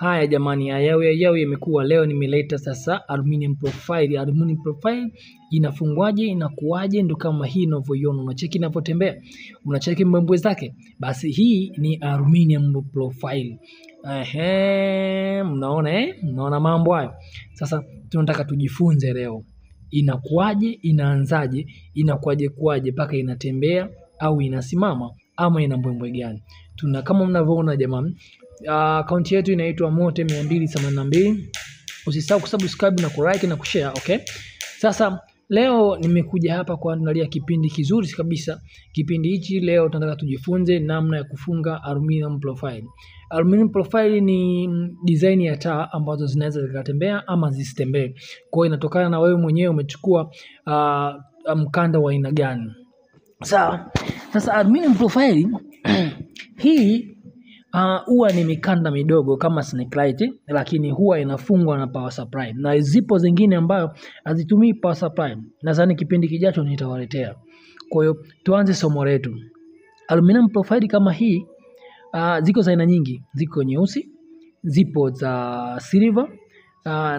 Haya jamani, ayawe imekuwa leo nimeleta sasa aluminium profile. Aluminium profile inafungwaje, inakuaje? Ndo kama hii unavyoiona, unacheki inapotembea, unacheki mbwembwe zake. Basi hii ni aluminium profile. Mnaona mnaona mambo hayo. Sasa tunataka tujifunze leo. Inakuaje, inaanzaje, inakuaje mpaka inatembea au inasimama ama ina mbwembwe gani? Kama mnavyoona jamani, akaunti yetu inaitwa Mote 282. Usisahau kusubscribe na kulike na kushare, okay? Sasa leo nimekuja hapa kuandalia kipindi kizuri kabisa. Kipindi hichi leo tunataka tujifunze namna ya kufunga aluminium profile. Aluminium profile ni design ya taa ambazo zinaweza zikatembea ama zisitembee. Kwa hiyo inatokana na wewe mwenyewe umechukua mkanda wa aina gani. Sawa. Sasa aluminium profile hii huwa ni mikanda midogo kama snake light, lakini huwa inafungwa na power supply. Na zipo zingine ambayo hazitumii power supply. Nadhani kipindi kijacho nitawaletea. Kwa hiyo tuanze somo letu. Aluminium profile kama hii ziko za aina nyingi. Ziko nyeusi, zipo za silver,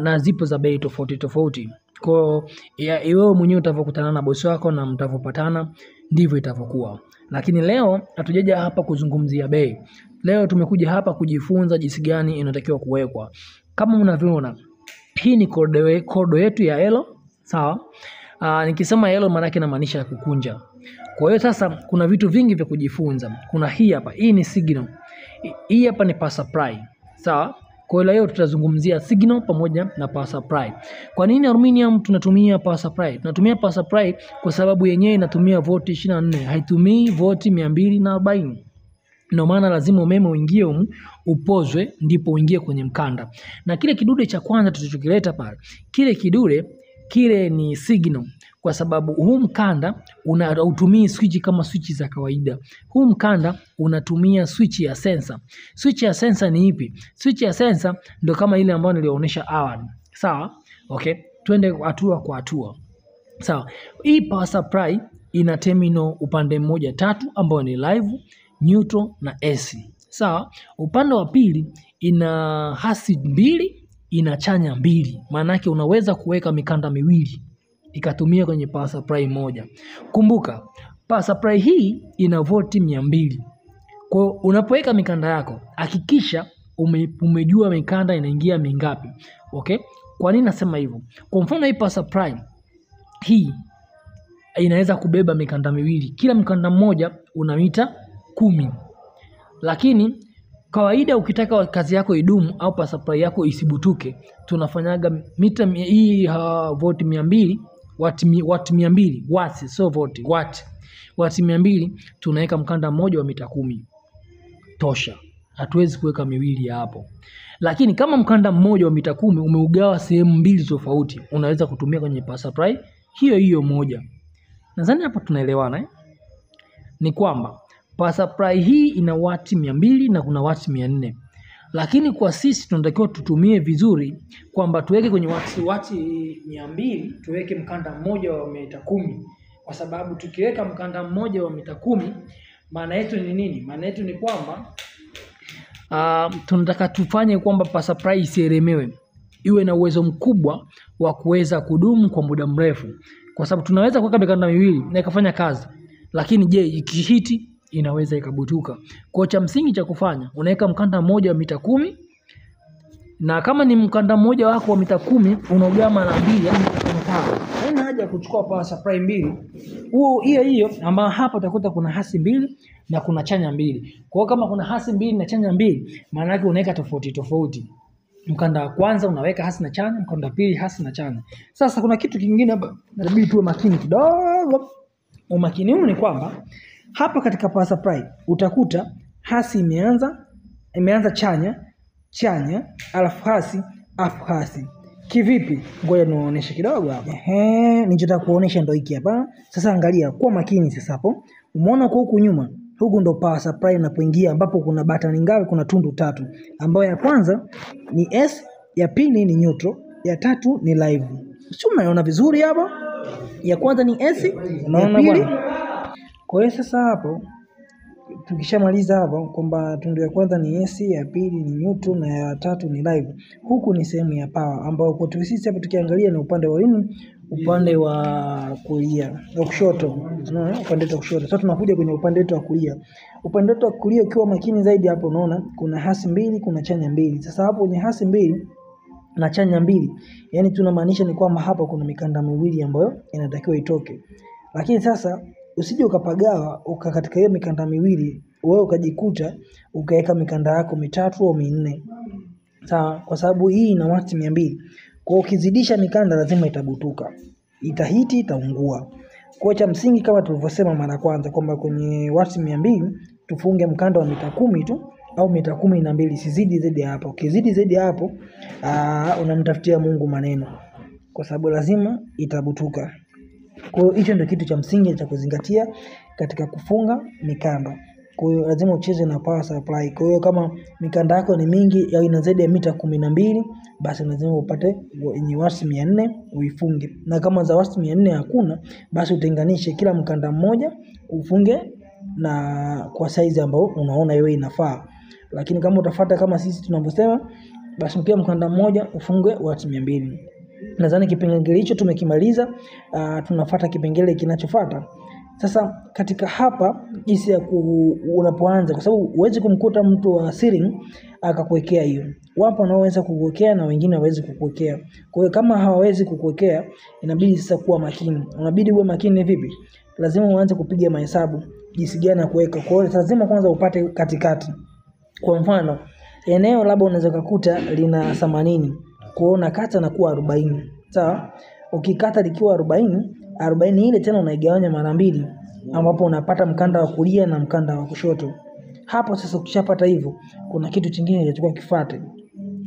na zipo za bei tofauti tofauti. Kwa hiyo wewe mwenyewe utavokutana na bosi wako na mtavopatana ndivyo itavyokuwa. Lakini leo hatujaja hapa kuzungumzia bei. Leo tumekuja hapa kujifunza jinsi gani inatakiwa kuwekwa. Kama mnavyoona, hii ni kodo yetu ya yellow, sawa? Nikisema yellow maana yake inamaanisha ya kukunja. Kwa hiyo sasa kuna vitu vingi vya kujifunza. Kuna hii hapa, hii ni signal. Hii hapa ni power supply, sawa? Kwa hiyo leo tutazungumzia signal pamoja na power supply. Kwa nini aluminium tunatumia power supply? Tunatumia power supply kwa sababu yenyewe inatumia volti 24, haitumii volti 240. Ndio maana lazima umeme uingie upozwe ndipo uingie kwenye mkanda. Na kile kidude cha kwanza tulichokileta pale, kile kidude kile ni signal, kwa sababu huu mkanda unatumia switch kama switch za kawaida. Huu mkanda unatumia switch ya sensor. Switch ya sensor ni ipi? Switch ya sensor ndio kama ile ambayo nilionyesha awali. Sawa? Okay, twende hatua kwa hatua. Sawa. Hii power supply ina terminal upande mmoja 3 ambao ni live, neutral na AC. Sawa? Upande wa pili ina hasi 2, ina chanya 2. Maana yake unaweza kuweka mikanda miwili ikatumia kwenye power supply moja. Kumbuka, power supply hii ina volti 200. Kwa hiyo unapoweka mikanda yako, hakikisha umejua mikanda inaingia mingapi. Okay? Kwa nini nasema hivyo? Kwa mfano hii power supply hii inaweza kubeba mikanda miwili. Kila mkanda mmoja una mita 10. Lakini kawaida ukitaka kazi yako idumu au power supply yako isibutuke, tunafanyaga mita hii volti 200, wati 200, watts so volti, wati 200, tunaweka mkanda mmoja wa mita 10. Tosha. Hatuwezi kuweka miwili hapo. Lakini kama mkanda mmoja wa mita 10 umeugawa sehemu mbili tofauti, unaweza kutumia kwenye power supply hiyo moja. Nadhani hapa tunaelewana Ni kwamba power supply hii ina wati 200 na kuna wati 400. Lakini kwa sisi tunatakiwa tutumie vizuri kwamba tuweke kwenye wati 200, tuweke mkanda mmoja wa mita 10. Kwa sababu tukiweka mkanda mmoja wa mita 10, maana yetu ni nini? Maana yetu ni kwamba tunataka tufanye kwamba power supply isielemewe, iwe na uwezo mkubwa wa kuweza kudumu kwa muda mrefu. Kwa sababu tunaweza kuweka mikanda miwili na ikafanya kazi, lakini je, ikihiti inaweza ikabutuka. Kwa cha msingi cha kufanya, unaweka mkanda mmoja wa mita 10, na kama ni mkanda mmoja wako wa mita 10 unaugawa mara 2, yani 5. Haina haja kuchukua power supply mbili. Hiyo ambapo hapa utakuta kuna hasi 2 na kuna chanya 2. Kwa hiyo kama kuna hasi 2 na chanya 2, maana yake unaweka tofauti. Mkanda wa kwanza unaweka hasi na chanya, mkanda wa pili hasi na chanya. Sasa kuna kitu kingine hapa inabidi tuwe makini kidogo. Umakini huu ni kwamba hapa katika power supply utakuta hasi imeanza chanya, alafu hasi. Kivipi? Ngoja nionyeshe kidogo hapa. Nichotaka kuonesha ndio hiki hapa. Sasa angalia kwa makini sasa hapo. Umeona kwa huku nyuma, huku ndo power supply unapoingia, ambapo kuna button ngapi? Kuna tundu 3, ambayo ya kwanza ni S, ya pili ni neutral, ya tatu ni live. Sio, unaona vizuri hapa? Ya kwanza ni S, unaona bwana. Kwa hiyo sasa hapo tukishamaliza hapa kwamba tundu ya kwanza ni AC, ya pili ni neutral na ya tatu ni live. Huku ni sehemu ya power ambao kwa sisi hapa tukiangalia ni upande wa nini? Upande wa kulia, wa kushoto. Unaona upande wa kushoto. Sasa tunakuja kwenye upande wetu wa kulia. Upande wetu wa kulia ukiwa makini zaidi hapo unaona kuna hasi mbili, kuna chanya mbili. Sasa hapo kwenye hasi mbili na chanya mbili, yani tunamaanisha ni kwamba hapa kuna mikanda miwili ambayo inatakiwa itoke. Lakini sasa usije ukapagawa katika hiyo mikanda miwili, wewe ukajikuta ukaweka mikanda yako mitatu au minne. Sawa, kwa sababu hii ina wati 200. Kwa ukizidisha mikanda lazima itabutuka. Itahiti, itaungua. Kwa cha msingi kama tulivyosema mara kwanza kwamba kwenye wati 200 tufunge mkanda wa mita 10 tu au mita 12, sizidi zaidi hapo. Ukizidi zaidi hapo unamtafutia Mungu maneno, kwa sababu lazima itabutuka. Kwa hiyo hicho ndio kitu cha msingi cha kuzingatia katika kufunga mikanda. Kwa hiyo lazima ucheze na power supply. Kwa hiyo kama mikanda yako ni mingi au ina zaidi ya mita 12, basi lazima upate yenye wati 400 uifunge. Na kama za wati 400 hakuna, basi utenganishe kila mkanda mmoja ufunge na kwa size ambayo unaona wewe inafaa. Lakini kama utafuata kama sisi tunavyosema, basi pia mkanda mmoja ufunge wati 200. Nadhani kipengele hicho tumekimaliza. Tunafuata kipengele kinachofuata. Sasa katika hapa jinsi ya unapoanza, kwa sababu huwezi kumkuta mtu wa sealing akakuwekea hiyo. Wapo wanaoweza kukuwekea na wengine hawezi kukuwekea. Kwa hiyo kama hawawezi kukuwekea, inabidi sasa kuwa makini. Unabidi uwe makini vipi? Lazima uanze kupiga mahesabu jinsi gani ya kuweka. Kwa hiyo lazima kwanza upate katikati. Kwa mfano, eneo labda unaweza kukuta lina 80. Kwa hiyo unakata na kuwa 40. Sawa? Ukikata likiwa 40 ile tena unaigawanya mara mbili, ambapo unapata mkanda wa kulia na mkanda wa kushoto. Hapo sasa ukishapata hivyo, kuna kitu kingine kinachukua kifuate.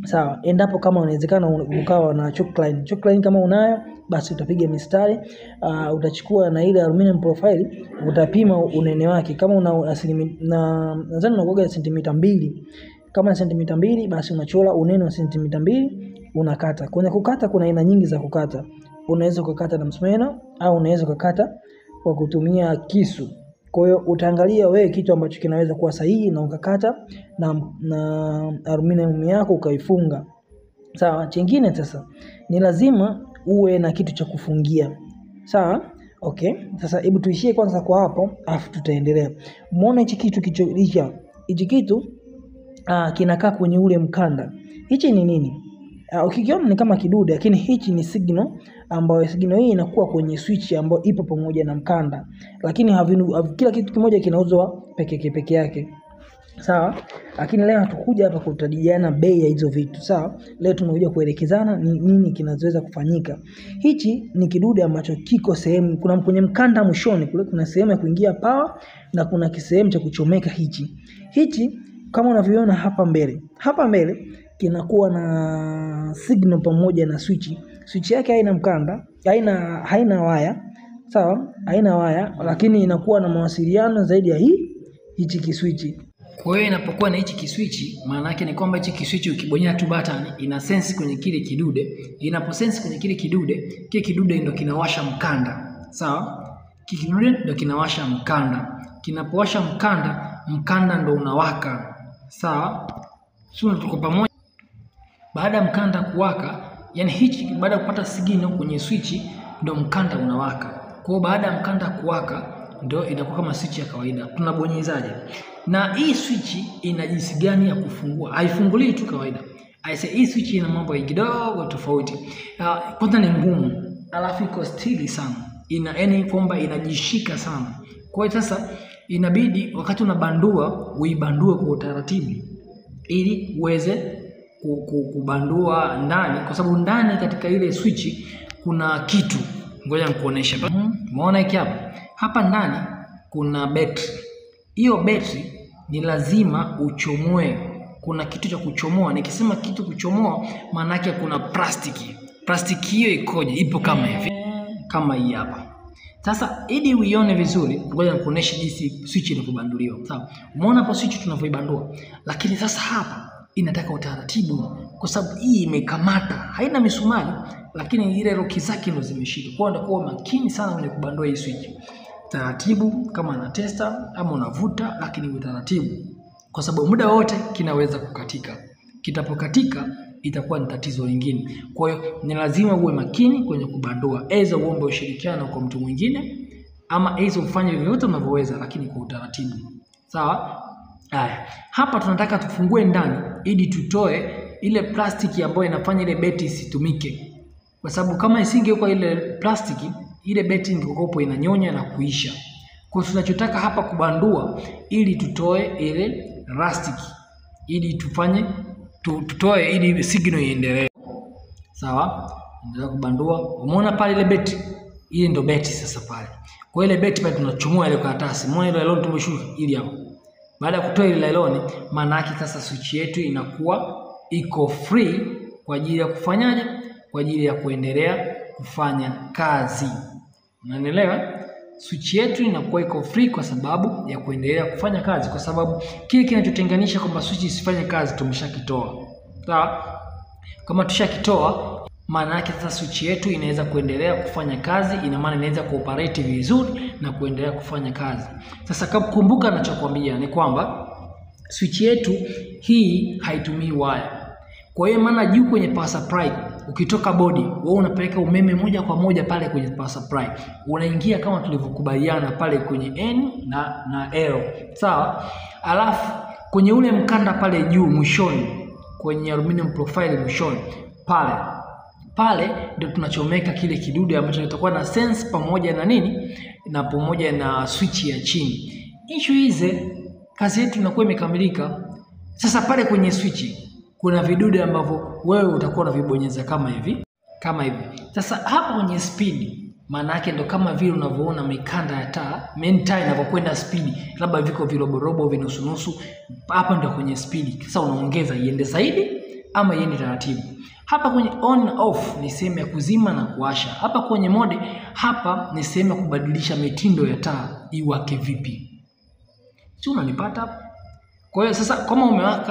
Sawa, endapo kama unawezekana ukawa na chalk line kama unayo, basi utapiga mistari, utachukua na ile aluminum profile, utapima unene wake. Kama una nadhani unakuwa sentimita 2. Kama sentimita 2, basi unachora unene wa sentimita 2, unakata. Kwenye kukata kuna aina nyingi za kukata. Unaweza kukata na msumeno au unaweza kukata kwa kutumia kisu. Kwa hiyo utaangalia wewe kitu ambacho kinaweza kuwa sahihi na ukakata na aluminum yako ukaifunga. Sawa, chengine sasa ni lazima uwe na kitu cha kufungia. Sawa? Okay. Sasa hebu tuishie kwanza kwa hapo, afu tutaendelea. Muone hichi kitu hichi kitu kinakaa kwenye ule mkanda. Hichi ni nini? Ukikiona ni kama kidude, lakini hichi ni signal, ambayo signal hii inakuwa kwenye switch ambayo ipo pamoja na mkanda. Lakini kila kitu kimoja kinauzwa peke yake. Sawa? Lakini leo hatukuja hapa kutadiliana bei ya hizo vitu. Sawa? Leo tumekuja kuelekezana ni nini kinaweza kufanyika. Hichi ni kidude ambacho kiko sehemu, kuna kwenye mkanda mwishoni kule kuna sehemu ya kuingia power na kuna kisehemu cha kuchomeka hichi kama unavyoona hapa mbele. Hapa mbele kinakuwa na signal pamoja na switch. Switch yake haina mkanda, haina waya. Sawa? Haina waya, lakini inakuwa na mawasiliano zaidi ya hichi kiswitch. Kwa hiyo inapokuwa na hichi kiswitch, maana yake ni kwamba hichi kiswitch ukibonyeza tu button ina sense kwenye kile kidude. Inaposense kwenye kile kidude ndio kinawasha mkanda. Sawa? Kile kidude ndio kinawasha mkanda. Kinapowasha mkanda ndio unawaka. Sawa? Sio tuko pamoja. Baada ya mkanda kuwaka, yani hichi baada ya kupata signal kwenye switch ndio mkanda unawaka. Kwa hiyo baada ya mkanda kuwaka ndio inakuwa kama switch ya kawaida. Tunabonyezaje? Na hii switch ina jinsi gani ya kufungua? Haifungulii tu kawaida. Hii switch ina mambo kidogo tofauti. Kwanza ni ngumu, alafu iko stili sana. Yaani kwamba inajishika sana. Kwa hiyo sasa inabidi wakati unabandua uibandue kwa utaratibu ili uweze kubandua ndani, kwa sababu ndani katika ile switch kuna kitu. Ngoja nikuoneshe. Umeona hiki hapa ndani kuna betri. Hiyo betri ni lazima uchomoe. Kuna kitu cha kuchomoa. Nikisema kitu kuchomoa, maana yake kuna plastiki. Plastiki hiyo ikoje? Ipo kama hivi. Kama hii hapa. Sasa ili uione vizuri, ngoja nikuoneshe jinsi switch inavyobanduliwa. Sawa? Umeona hapo switch tunavyoibandua. Lakini sasa hapa inataka utaratibu, kwa sababu hii imekamata, haina misumari, lakini ile roki zake ndo zimeshika. Kwa hiyo ndio makini sana kwenye kubandua hii switch. taratibu, kama na testa ama unavuta, lakini kwa taratibu, kwa sababu muda wote kinaweza kukatika. Kitapokatika itakuwa ni tatizo lingine. Kwa hiyo ni lazima uwe makini kwenye kubandua, aidha uombe ushirikiano kwa mtu mwingine, ama aidha ufanye vyote unavyoweza, lakini kwa utaratibu. Sawa? Haya, hapa tunataka tufungue ndani ili tutoe ile plastiki ambayo inafanya ile beti isitumike, kwa sababu kama isingekuwa ile plastiki, ile beti ingekuwa inanyonya na kuisha. Kwa hiyo tunachotaka hapa kubandua ili tutoe ile plastiki, ili tutoe ili signal iendelee. Sawa? Ndio kubandua. Umeona pale ile beti? Ile ndio beti sasa pale. Kwa ile beti pale tunachomoa ile karatasi. Muone ile nylon tumeshuka ili hapo. Baada ya kutoa ile nylon, maana yake sasa switch yetu inakuwa iko free kwa ajili ya kufanyaje? Kwa ajili ya kuendelea kufanya kazi. Unaelewa? Switch yetu inakuwa iko free kwa sababu ya kuendelea kufanya kazi, kwa sababu kile kinachotenganisha kwamba switch isifanye kazi tumeshakitoa. Sawa? Kama tushakitoa, maana yake sasa switch yetu inaweza kuendelea kufanya kazi, ina maana inaweza kuoperate vizuri na kuendelea kufanya kazi. Sasa kama kumbuka ninachokuambia ni kwamba switch yetu hii haitumii waya. Kwa hiyo maana juu kwenye power supply, ukitoka body, wewe unapeleka umeme moja kwa moja pale kwenye power supply. Unaingia kama tulivyokubaliana pale kwenye N na L. Sawa? Alafu kwenye ule mkanda pale juu mwishoni, kwenye aluminum profile mwishoni, pale ndio tunachomeka kile kidude ambacho kitakuwa na sense pamoja na nini? Na pamoja na switch ya chini. Issue hizi kazi yetu inakuwa imekamilika. Sasa pale kwenye switch kuna vidude ambavyo wewe utakuwa unavibonyeza kama hivi. Sasa hapa kwenye speed, maana yake ndo kama vile unavyoona mikanda ya taa, main taa inavyokwenda speed, labda viko viroborobo vinusunusu, hapa ndo kwenye speed. Sasa unaongeza iende zaidi ama iende taratibu. Hapa kwenye on na off ni sehemu ya kuzima na kuwasha. Hapa kwenye mode, hapa ni sehemu ya kubadilisha mitindo ya taa iwake vipi. Si unanipata? Kwa hiyo sasa kama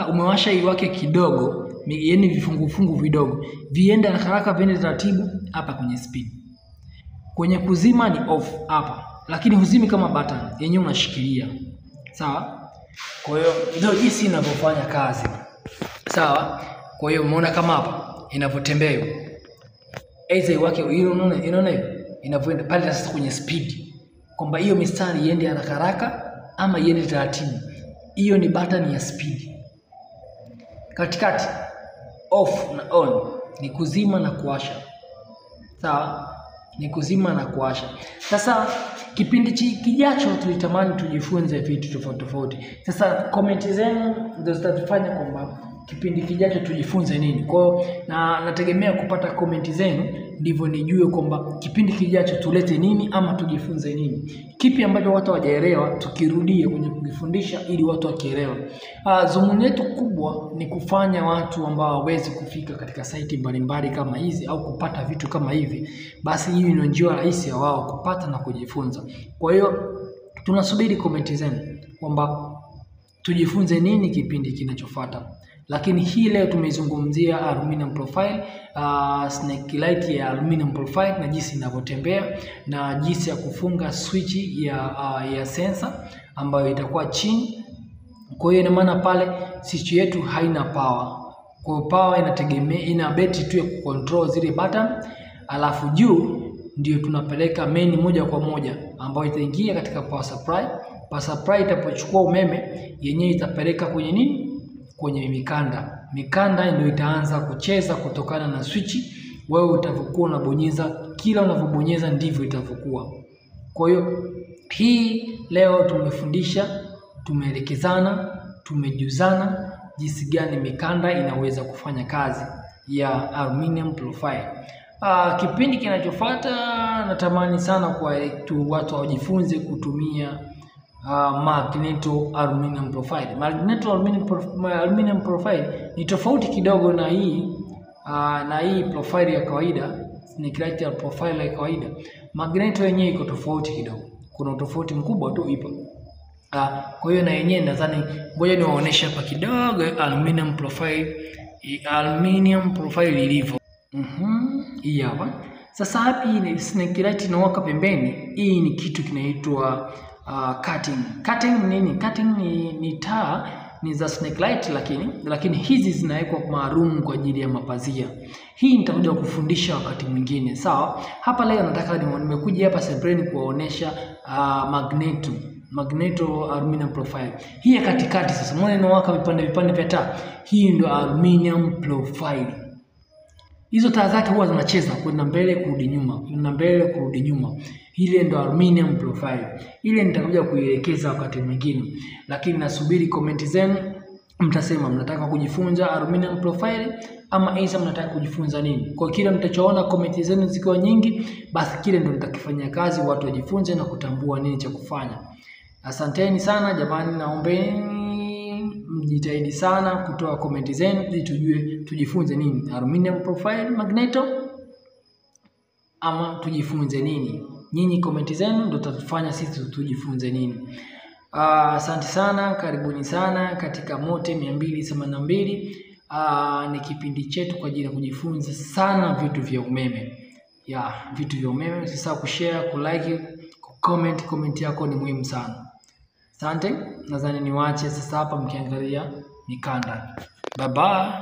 umewasha iwake kidogo, yaani vifungu vidogo, viende haraka viende taratibu, hapa kwenye speed. Kwenye kuzima ni off hapa, lakini huzimi kama button, yenyewe unashikilia. Sawa? Kwa hiyo ndio jinsi inavyofanya kazi. Sawa? Kwa hiyo umeona kama hapa inavyotembea hiyo. Aidha iwake hiyo, unaona hiyo inavyoenda pale sasa kwenye speed, kwamba hiyo mistari iende haraka ama iende taratibu. Hiyo ni button ya speed. Katikati off na on ni kuzima na kuwasha. Sawa? Ni kuzima na kuwasha. Sasa kipindi kijacho tulitamani tujifunze vitu tofauti. Sasa comment zenu ndio zitatufanya kwamba kipindi kijacho tujifunze nini. Kwa hiyo na nategemea kupata comment zenu ndivyo nijue kwamba kipindi kijacho tulete nini ama tujifunze nini. Kipi ambacho watu hawajaelewa tukirudie kwenye kufundisha ili watu wakielewa. Dhumuni letu kubwa ni kufanya watu ambao hawezi kufika katika site mbalimbali kama hizi au kupata vitu kama hivi, basi hii ndio njia rahisi ya wao kupata na kujifunza. Kwa hiyo tunasubiri comment zenu kwamba tujifunze nini kipindi kinachofuata. Lakini hii leo tumezungumzia aluminum profile, snake light ya aluminum profile na jinsi inavyotembea na jinsi ya kufunga switch ya sensor ambayo itakuwa chini. Kwa hiyo ina maana pale switch yetu haina power. Kwa hiyo power inategemea ina betri tu ya kucontrol zile button, alafu juu ndio tunapeleka main moja kwa moja ambayo itaingia katika power supply. Power supply itapochukua umeme yenyewe itapeleka kwenye nini? Kwenye mikanda ndio itaanza kucheza kutokana na switch. Wewe utavyokuwa unabonyeza, kila unavyobonyeza ndivyo itavyokuwa. Kwa hiyo hii leo tumefundisha, tumeelekezana, tumejuzana jinsi gani mikanda inaweza kufanya kazi ya aluminum profile. Kipindi kinachofuata natamani sana kwa watu wajifunze kutumia magneto aluminum profile. Magneto aluminum profile ni tofauti kidogo na hii profile ya kawaida, snake light ya profile ya kawaida. Magneto yenyewe iko tofauti kidogo. Kuna tofauti mkubwa tu ipo. Kwa hiyo na yenyewe nadhani ngoja niwaoneshe hapa kidogo aluminum profile ilivyo. Hii hapa. Sasa hapa hii ni snake light inawaka pembeni. Hii ni kitu kinaitwa cutting. Cutting nini? Cutting ni taa ni za snake light, lakini hizi zinawekwa maalum kwa ajili ya mapazia. Hii nitakuja kufundisha wakati mwingine, sawa? Hapa leo nataka nimekuja hapa sebreni kuwaonesha magneto aluminum profile. Hii ya katikati sasa, mbona inawaka vipande vya taa? Hii ndio aluminum profile. Hizo taa zake huwa zinacheza kwenda mbele kurudi nyuma, kwenda mbele kurudi nyuma. Ile ndio aluminum profile. Ile nitakuja kuielekeza wakati mwingine, lakini nasubiri comment zenu. Mtasema mnataka kujifunza aluminum profile ama aisa mnataka kujifunza nini? Kwa kile mtachoona comment zenu zikiwa nyingi, basi kile ndio nitakifanyia kazi, watu wajifunze na kutambua nini cha kufanya. Asanteni sana jamani, naombeni mjitahidi sana kutoa comment zenu ili tujue tujifunze nini, aluminum profile magneto ama tujifunze nini. Nyinyi comment zenu ndio tutafanya sisi tujifunze nini. Asante sana, karibuni sana katika Mote 282. Ni kipindi chetu kwa ajili ya kujifunza sana vitu vya umeme. Vitu vya umeme. Usisahau kushare, kulike, kucomment. Comment yako ni muhimu sana. Asante, nadhani niwaache sasa hapa mkiangalia mikanda. Bye bye.